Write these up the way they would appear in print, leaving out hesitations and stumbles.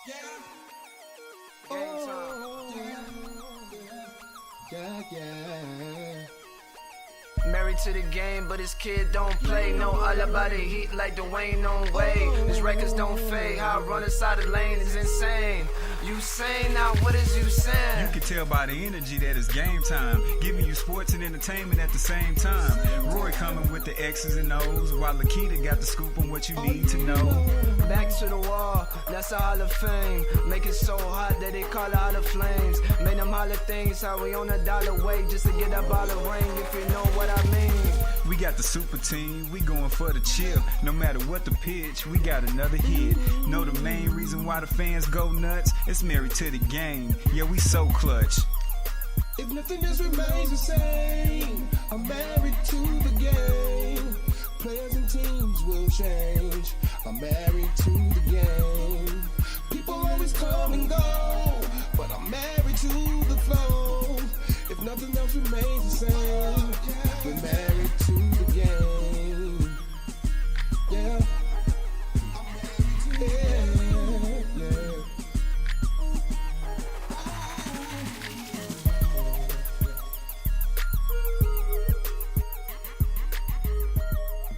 Yeah. Game time. Yeah. Married to the game, but his kid don't play. Know all about the heat like Dwayne on Wade. His records don't fade. How I run inside the lane is insane. You saying now, what is you saying? You can tell by the energy that it's game time, giving you sports and entertainment at the same time. Roy coming with the X's and O's, while Lakita got the scoop on what you need to know. Back to the wall, that's a Hall of Fame. Make it so hot that they call out the flames. Made them holler things, how we on $1 way just to get up all the ring, if you know what I mean. We got the super team, we going for the chip. No matter what the pitch, we got another hit. Know the main reason why the fans go nuts? It's married to the game, yeah, we so clutch. If nothing else remains the same, I'm married to the game. Players and teams will change. I'm married to the game. People always come and go, but I'm married to the flow. If nothing else remains the same, we're married to the game. Yeah. Yeah.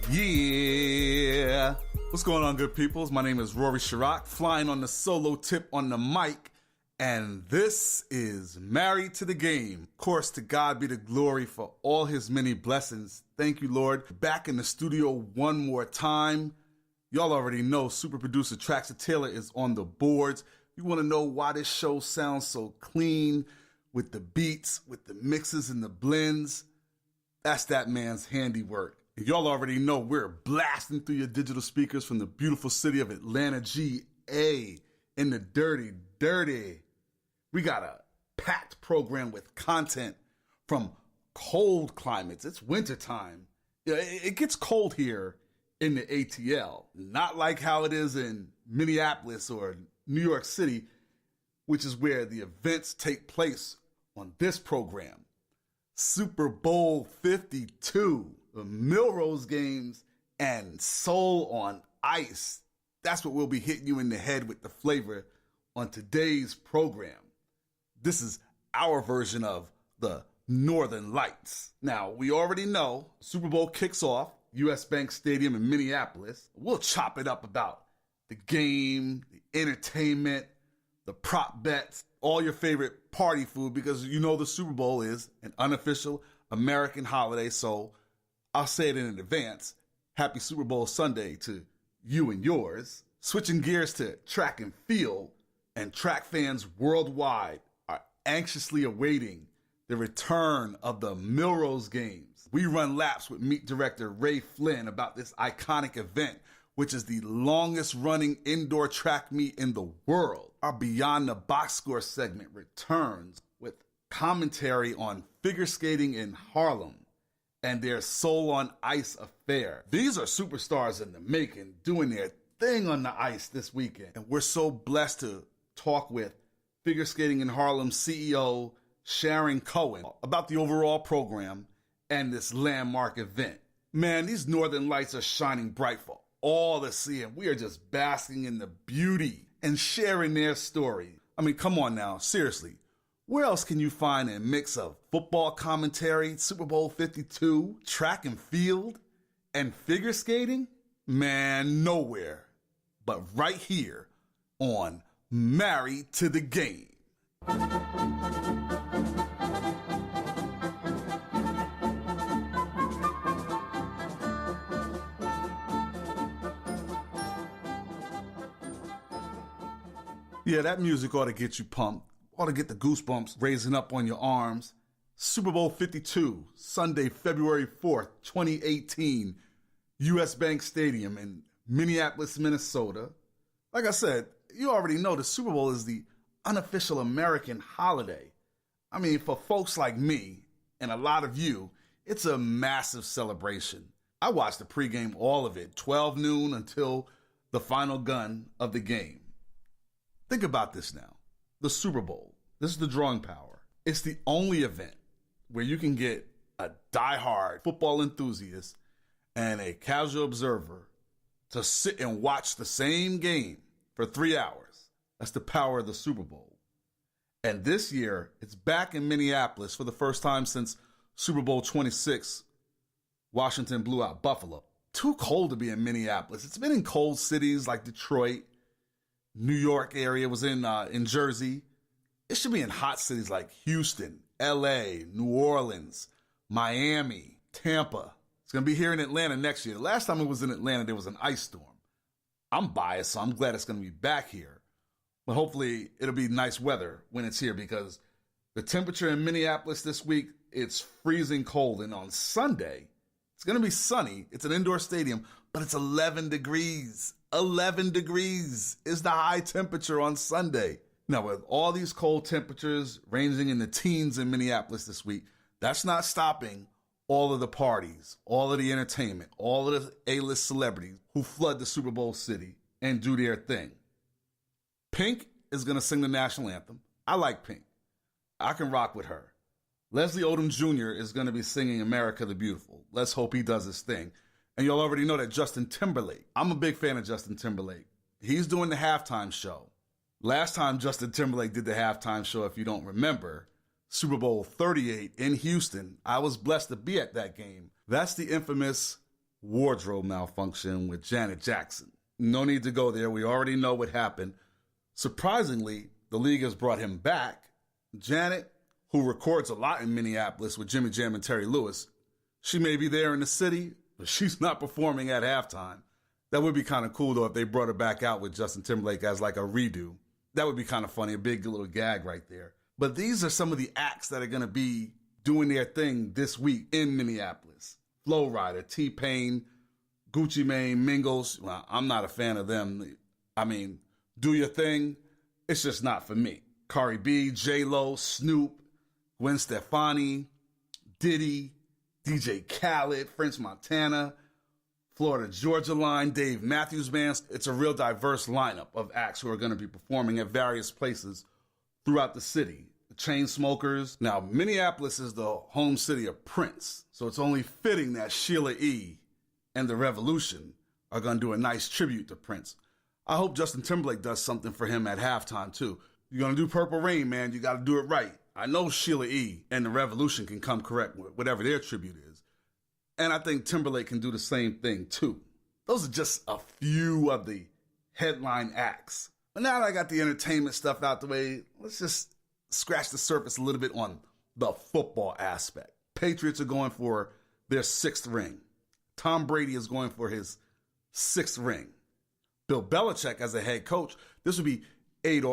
Yeah. What's going on, good peoples? My name is Rory Chirac, flying on the solo tip on the mic, and this is Married to the Game. Of course, to God be the glory for all his many blessings. Thank you, Lord. Back in the studio one more time. Y'all already know super producer Traxor Taylor is on the boards. You want to know why this show sounds so clean with the beats, with the mixes and the blends? That's that man's handiwork. Y'all already know we're blasting through your digital speakers from the beautiful city of Atlanta, GA, in the dirty. We got a packed program with content from cold climates. It's wintertime. Yeah, it gets cold here in the ATL. Not like how it is in Minneapolis or New York City, which is where the events take place on this program. Super Bowl 52. The Millrose Games and Soul on Ice. That's what we'll be hitting you in the head with the flavor on today's program. This is our version of the Northern Lights. Now, we already know Super Bowl kicks off, US Bank Stadium in Minneapolis. We'll chop it up about the game, the entertainment, the prop bets, all your favorite party food, because you know the Super Bowl is an unofficial American holiday, so I'll say it in advance. Happy Super Bowl Sunday to you and yours. Switching gears to track and field, and track fans worldwide are anxiously awaiting the return of the Millrose Games. We run laps with meet director Ray Flynn about this iconic event, which is the longest running indoor track meet in the world. Our Beyond the Box Score segment returns with commentary on figure skating in Harlem and their Soul on Ice affair. These are superstars in the making, doing their thing on the ice this weekend. And we're so blessed to talk with Figure Skating in Harlem CEO Sharon Cohen about the overall program and this landmark event. Man, these Northern Lights are shining bright for all to see, and we are just basking in the beauty and sharing their story. I mean, come on now, seriously. Where else can you find a mix of football commentary, Super Bowl 52, track and field, and figure skating? Man, nowhere. But right here on Married to the Game. Yeah, that music ought to get you pumped. Ought to get the goosebumps raising up on your arms. Super Bowl 52, Sunday, February 4th, 2018, US Bank Stadium in Minneapolis, Minnesota. Like I said, you already know the Super Bowl is the unofficial American holiday. I mean, for folks like me and a lot of you, it's a massive celebration. I watched the pregame, all of it, 12 noon until the final gun of the game. Think about this now. The Super Bowl. This is the drawing power. It's the only event where you can get a diehard football enthusiast and a casual observer to sit and watch the same game for 3 hours. That's the power of the Super Bowl. And this year, it's back in Minneapolis for the first time since Super Bowl 26. Washington blew out Buffalo. Too cold to be in Minneapolis. It's been in cold cities like Detroit, New York area, was in Jersey. It should be in hot cities like Houston, LA, New Orleans, Miami, Tampa. It's going to be here in Atlanta next year. The last time it was in Atlanta, there was an ice storm. I'm biased, so I'm glad it's going to be back here. But hopefully it'll be nice weather when it's here, because the temperature in Minneapolis this week, it's freezing cold. And on Sunday, it's going to be sunny. It's an indoor stadium, but it's 11 degrees. 11 degrees is the high temperature on Sunday. Now, with all these cold temperatures ranging in the teens in Minneapolis this week, that's not stopping all of the parties, all of the entertainment, all of the A-list celebrities who flood the Super Bowl city and do their thing. Pink is going to sing the national anthem. I like Pink. I can rock with her. Leslie Odom Jr. is going to be singing America the Beautiful. Let's hope he does his thing. And you'll already know that Justin Timberlake, I'm a big fan of Justin Timberlake. He's doing the halftime show. Last time Justin Timberlake did the halftime show, if you don't remember, Super Bowl 38 in Houston, I was blessed to be at that game. That's the infamous wardrobe malfunction with Janet Jackson. No need to go there. We already know what happened. Surprisingly, the league has brought him back. Janet, who records a lot in Minneapolis with Jimmy Jam and Terry Lewis, she may be there in the city, but she's not performing at halftime. That would be kind of cool, though, if they brought her back out with Justin Timberlake as like a redo. That would be kind of funny, a big little gag right there. But these are some of the acts that are going to be doing their thing this week in Minneapolis. Flo Rida, T-Pain, Gucci Mane, Mingles. Well, I'm not a fan of them. I mean, do your thing. It's just not for me. Cardi B, J-Lo, Snoop, Gwen Stefani, Diddy, DJ Khaled, French Montana, Florida Georgia Line, Dave Matthews Band. It's a real diverse lineup of acts who are going to be performing at various places throughout the city. The Chainsmokers. Now, Minneapolis is the home city of Prince, so it's only fitting that Sheila E. and The Revolution are going to do a nice tribute to Prince. I hope Justin Timberlake does something for him at halftime, too. You're going to do Purple Rain, man. You got to do it right. I know Sheila E. and The Revolution can come correct with whatever their tribute is. And I think Timberlake can do the same thing, too. Those are just a few of the headline acts. But now that I got the entertainment stuff out the way, let's just scratch the surface a little bit on the football aspect. Patriots are going for their 6th ring. Tom Brady is going for his 6th ring. Bill Belichick, as a head coach, this would be 8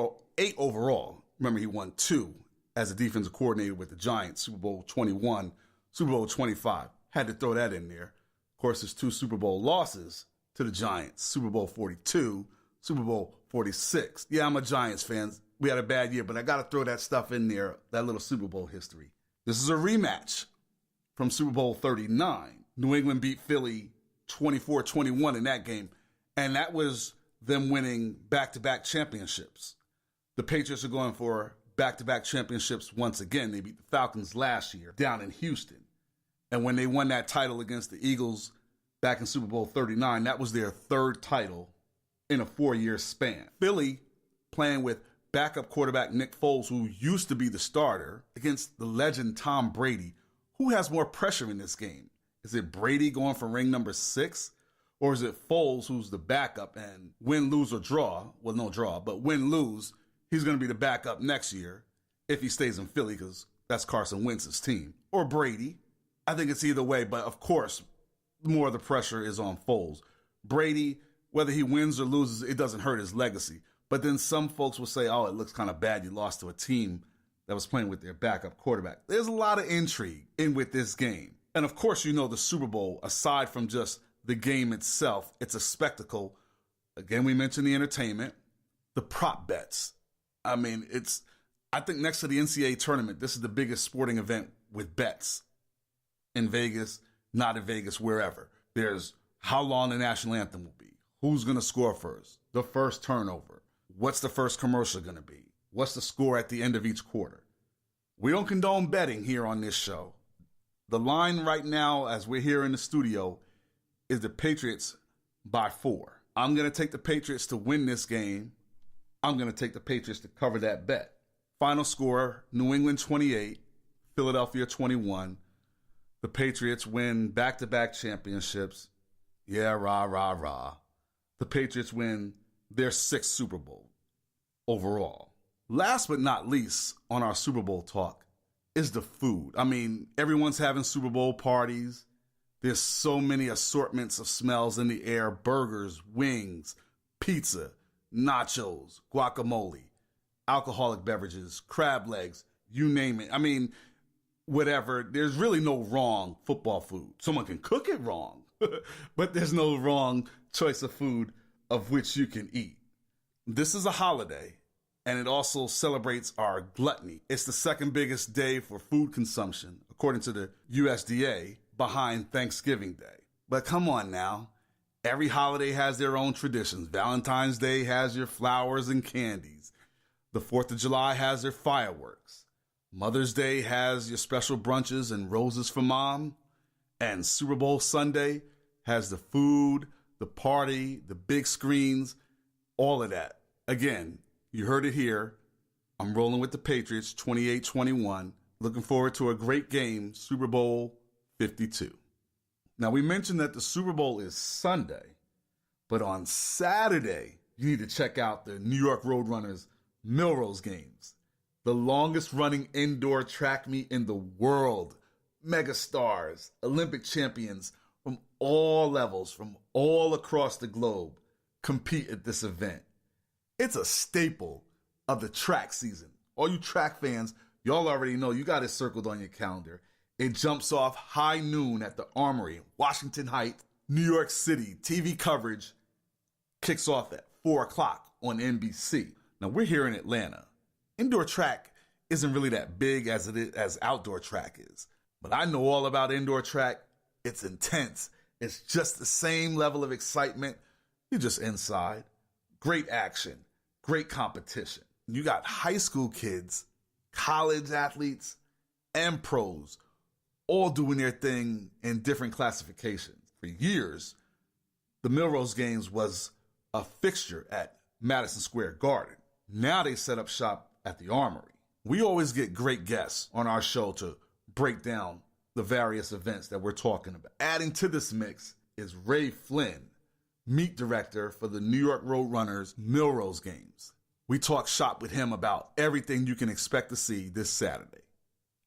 overall. Remember, he won 2 as a defensive coordinator with the Giants, Super Bowl 21, Super Bowl 25. Had to throw that in there. Of course, his 2 Super Bowl losses to the Giants, Super Bowl 42, Super Bowl 46. Yeah, I'm a Giants fan. We had a bad year, but I got to throw that stuff in there, that little Super Bowl history. This is a rematch from Super Bowl 39. New England beat Philly 24-21 in that game, and that was them winning back-to-back championships. The Patriots are going for back-to-back championships once again. They beat the Falcons last year down in Houston. And when they won that title against the Eagles back in Super Bowl 39, that was their 3rd title in a 4-year span. Philly playing with backup quarterback Nick Foles, who used to be the starter, against the legend Tom Brady. Who has more pressure in this game? Is it Brady going for ring number 6? Or is it Foles, who's the backup, and win, lose, or draw? Well, no draw, but win, lose, he's going to be the backup next year if he stays in Philly, because that's Carson Wentz's team. Or Brady. I think it's either way, but of course, more of the pressure is on Foles. Brady, whether he wins or loses, it doesn't hurt his legacy. But then some folks will say, oh, it looks kind of bad you lost to a team that was playing with their backup quarterback. There's a lot of intrigue in with this game. And of course, you know, the Super Bowl, aside from just the game itself, it's a spectacle. Again, we mentioned the entertainment, the prop bets. I mean, I think next to the NCAA tournament, this is the biggest sporting event with bets in Vegas, not in Vegas, wherever. There's how long the national anthem will be, who's going to score first, the first turnover, what's the first commercial going to be, what's the score at the end of each quarter. We don't condone betting here on this show. The line right now, as we're here in the studio, is the Patriots by 4. I'm going to take the Patriots to win this game I'm going to take the Patriots to cover that bet. Final score, New England 28, Philadelphia 21. The Patriots win back-to-back championships. Yeah, rah, rah, rah. The Patriots win their 6th Super Bowl overall. Last but not least on our Super Bowl talk is the food. I mean, everyone's having Super Bowl parties. There's so many assortments of smells in the air: burgers, wings, pizza, nachos, guacamole, alcoholic beverages, crab legs, you name it. I mean, whatever. There's really no wrong football food. Someone can cook it wrong, but there's no wrong choice of food of which you can eat. This is a holiday, and it also celebrates our gluttony. It's the second biggest day for food consumption, according to the USDA, behind Thanksgiving Day. But come on now. Every holiday has their own traditions. Valentine's Day has your flowers and candies. The 4th of July has their fireworks. Mother's Day has your special brunches and roses for mom. And Super Bowl Sunday has the food, the party, the big screens, all of that. Again, you heard it here. I'm rolling with the Patriots 28-21. Looking forward to a great game, Super Bowl 52. Now, we mentioned that the Super Bowl is Sunday, but on Saturday, you need to check out the New York Roadrunners Millrose Games, the longest running indoor track meet in the world. Megastars, Olympic champions from all levels, from all across the globe, compete at this event. It's a staple of the track season. All you track fans, y'all already know, you got it circled on your calendar. It jumps off high noon at the Armory, Washington Heights, New York City. TV coverage kicks off at 4 o'clock on NBC. Now, we're here in Atlanta. Indoor track isn't really that big as outdoor track is. But I know all about indoor track. It's intense. It's just the same level of excitement. You're just inside. Great action. Great competition. You got high school kids, college athletes, and pros all doing their thing in different classifications. For years, the Millrose Games was a fixture at Madison Square Garden. Now they set up shop at the Armory. We always get great guests on our show to break down the various events that we're talking about. Adding to this mix is Ray Flynn, meet director for the New York Roadrunners Millrose Games. We talk shop with him about everything you can expect to see this Saturday.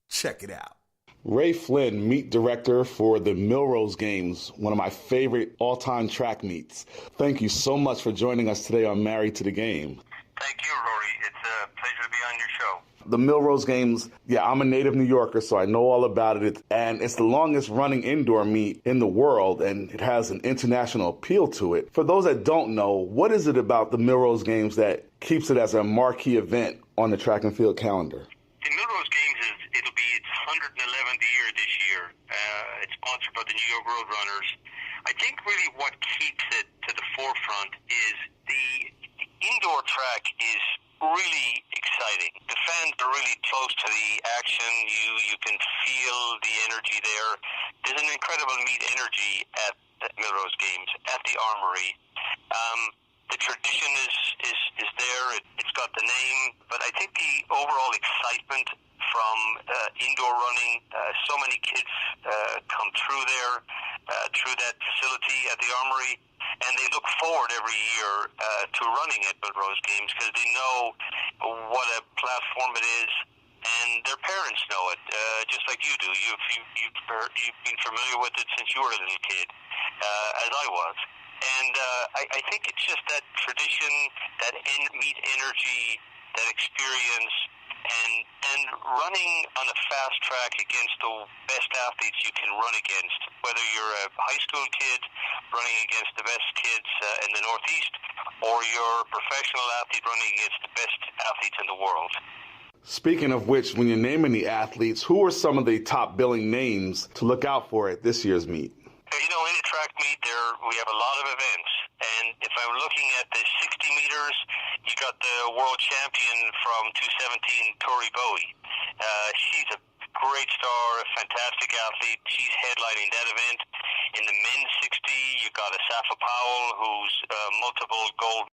Check it out. Ray Flynn, meet director for the Millrose Games, one of my favorite all-time track meets. Thank you so much for joining us today on Married to the Game. Thank you, Rory. It's a pleasure to be on your show. The Millrose Games, I'm a native New Yorker, so I know all about it. And it's the longest running indoor meet in the world, and it has an international appeal to it. For those that don't know, what is it about the Millrose Games that keeps it as a marquee event on the track and field calendar? The Millrose Games, it'll be its 111th year this year. It's sponsored by the New York Roadrunners. I think really what keeps it to the forefront is the indoor track is really exciting. The fans are really close to the action. You can feel the energy there. There's an incredible meet energy at the Millrose Games, at the Armory. The tradition is there. It's got the name, but I think the overall excitement from indoor running, so many kids come through there, through that facility at the Armory, and they look forward every year to running at Millrose Games because they know what a platform it is, and their parents know it, just like you do. You've been familiar with it since you were a little kid, as I was. And I think it's just that tradition, that meet energy, that experience, and running on a fast track against the best athletes you can run against, whether you're a high school kid running against the best kids in the Northeast, or you're a professional athlete running against the best athletes in the world. Speaking of which, when you're naming the athletes, who are some of the top billing names to look out for at this year's meet? You know, in a track meet, we have a lot of events. And if I'm looking at the 60 meters, you got the world champion from 217, Tori Bowie. She's a great star, a fantastic athlete. She's headlining that event. In the men's 60, you got Asafa Powell, who's multiple gold